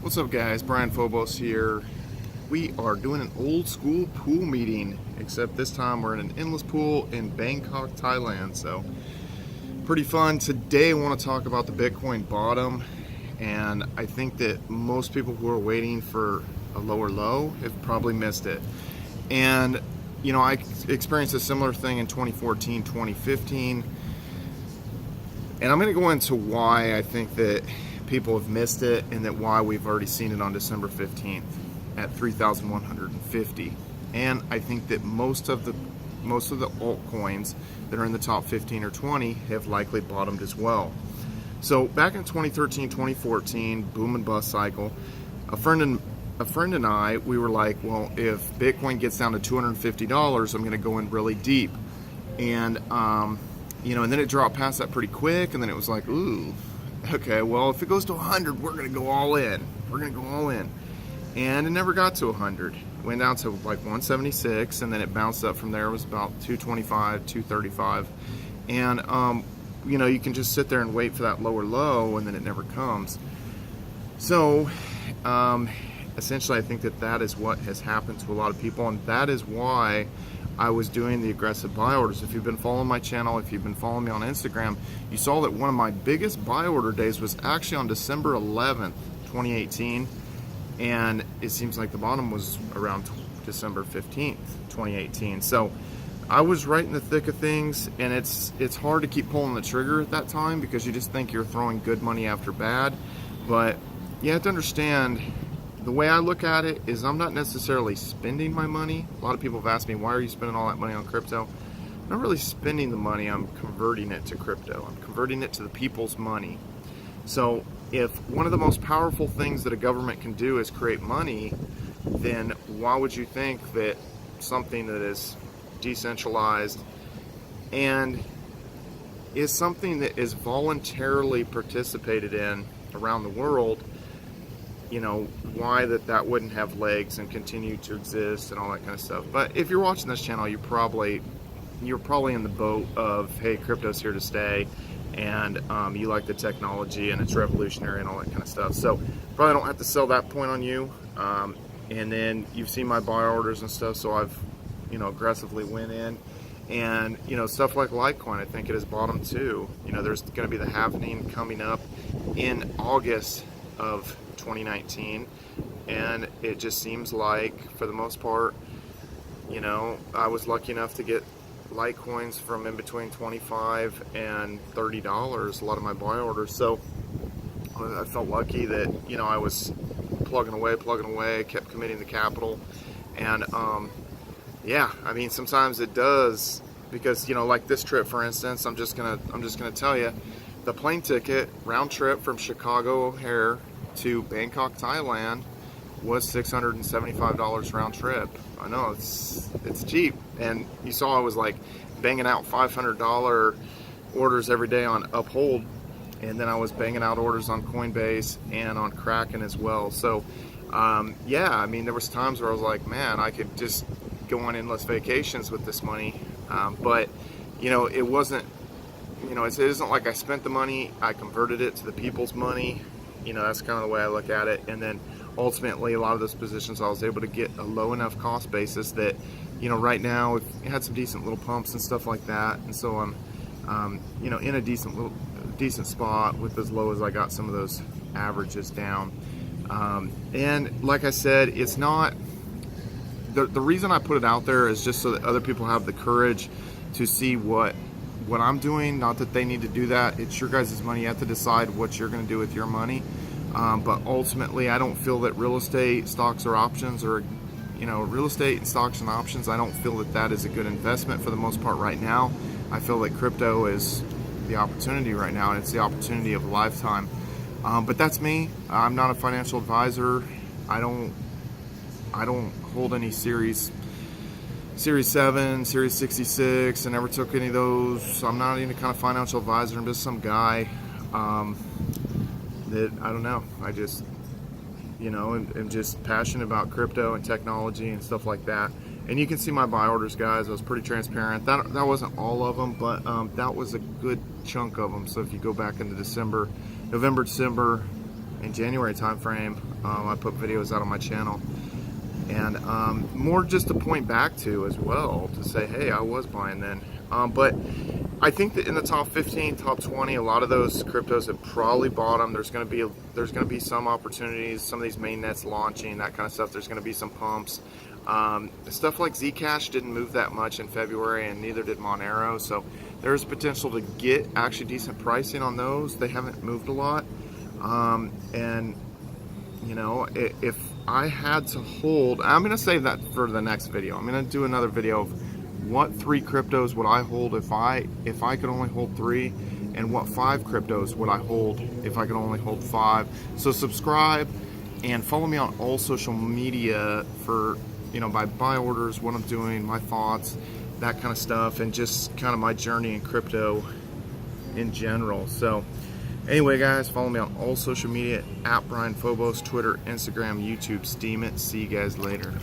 What's up, guys? Brian Phobos here. We are doing an old school pool meeting, except this time we're in an endless pool in Bangkok, Thailand. So pretty fun. Today I want to talk about the Bitcoin bottom, and I think that most people who are waiting for a lower low have probably missed it. And you know, I experienced a similar thing in 2014, 2015, and I'm going to go into why I think that people have missed it, and that why we've already seen it on December 15th at 3,150. And I think that most of the altcoins that are in the top 15 or 20 have likely bottomed as well. So back in 2013, 2014, boom and bust cycle, a friend and I, we were like, well, if Bitcoin gets down to $250, I'm going to go in really deep. And you know, and then it dropped past that pretty quick, and then it was like, ooh, okay, well, if it goes to 100, we're going to go all in. We're going to go all in. And it never got to 100. It went down to like 176, and then it bounced up from there. It was about 225, 235. And, you know, you can just sit there and wait for that lower low, and then it never comes. So, essentially, I think that that is what has happened to a lot of people, and that is why I was doing the aggressive buy orders. If you've been following my channel, if you've been following me on Instagram, you saw that one of my biggest buy order days was actually on December 11th, 2018, and it seems like the bottom was around December 15th, 2018. So I was right in the thick of things, and it's hard to keep pulling the trigger at that time because you just think you're throwing good money after bad. But you have to understand, the way I look at it is I'm not necessarily spending my money. A lot of people have asked me, why are you spending all that money on crypto? I'm not really spending the money, I'm converting it to crypto. I'm converting it to the people's money. So if one of the most powerful things that a government can do is create money, then why would you think that something that is decentralized and is something that is voluntarily participated in around the world, you know, why that wouldn't have legs and continue to exist and all that kind of stuff. But if you're watching this channel, you're probably in the boat of, hey, crypto's here to stay, and you like the technology and it's revolutionary and all that kind of stuff. So probably don't have to sell that point on you. And then you've seen my buy orders and stuff, so I've, you know, aggressively went in. And, you know, stuff like Litecoin, I think it has bottomed too. You know, there's going to be the halving coming up in August of 2019, and it just seems like, for the most part, you know, I was lucky enough to get Litecoins from in between $25 and $30, a lot of my buy orders. So I felt lucky that, you know, I was plugging away, kept committing the capital. And yeah, I mean, sometimes it does, because, you know, like this trip, for instance, I'm just gonna tell you, the plane ticket round trip from Chicago O'Hare to Bangkok, Thailand was $675 round trip. I know it's cheap, and you saw I was like banging out $500 orders every day on Uphold, and then I was banging out orders on Coinbase and on Kraken as well. So yeah, I mean, there was times where I was like, man, I could just go on endless vacations with this money. But you know, it wasn't, you know, it isn't like I spent the money, I converted it to the people's money. You know, that's kind of the way I look at it. And then ultimately, a lot of those positions I was able to get a low enough cost basis that, you know, right now we've had some decent little pumps and stuff like that. And so I'm, you know, in a decent spot with as low as I got some of those averages down. And like I said, it's not, the reason I put it out there is just so that other people have the courage to see what I'm doing. Not that they need to do that. It's your guys' money. You have to decide what you're going to do with your money. But ultimately, I don't feel that real estate, stocks, or options, or, you know, real estate and stocks and options, I don't feel that that is a good investment for the most part right now. I feel that crypto is the opportunity right now, and it's the opportunity of a lifetime. But that's me. I'm not a financial advisor. I don't hold any Series 7, Series 66. I never took any of those. So I'm not any kind of financial advisor. I'm just some guy that, I don't know, I just, you know, am just passionate about crypto and technology and stuff like that. And you can see my buy orders, guys. I was pretty transparent. That wasn't all of them, but that was a good chunk of them. So if you go back into November, December, in January timeframe. I put videos out on my channel, and more just to point back to as well, to say, hey, I was buying then. But I think that in the top 15, top 20, a lot of those cryptos have probably bottomed. There's going to be some opportunities, some of these main nets launching, that kind of stuff. There's going to be some pumps. Stuff like Zcash didn't move that much in February, and neither did Monero. So there's potential to get actually decent pricing on those. They haven't moved a lot. And you know, if I had to hold, I'm going to save that for the next video. I'm going to do another video of what 3 cryptos would I hold if I could only hold 3, and what 5 cryptos would I hold if I could only hold 5. So subscribe and follow me on all social media for, you know, my buy orders, what I'm doing, my thoughts, that kind of stuff, and just kind of my journey in crypto in general. So anyway, guys, follow me on all social media at Brian Phobos, Twitter, Instagram, YouTube, Steam it. See you guys later.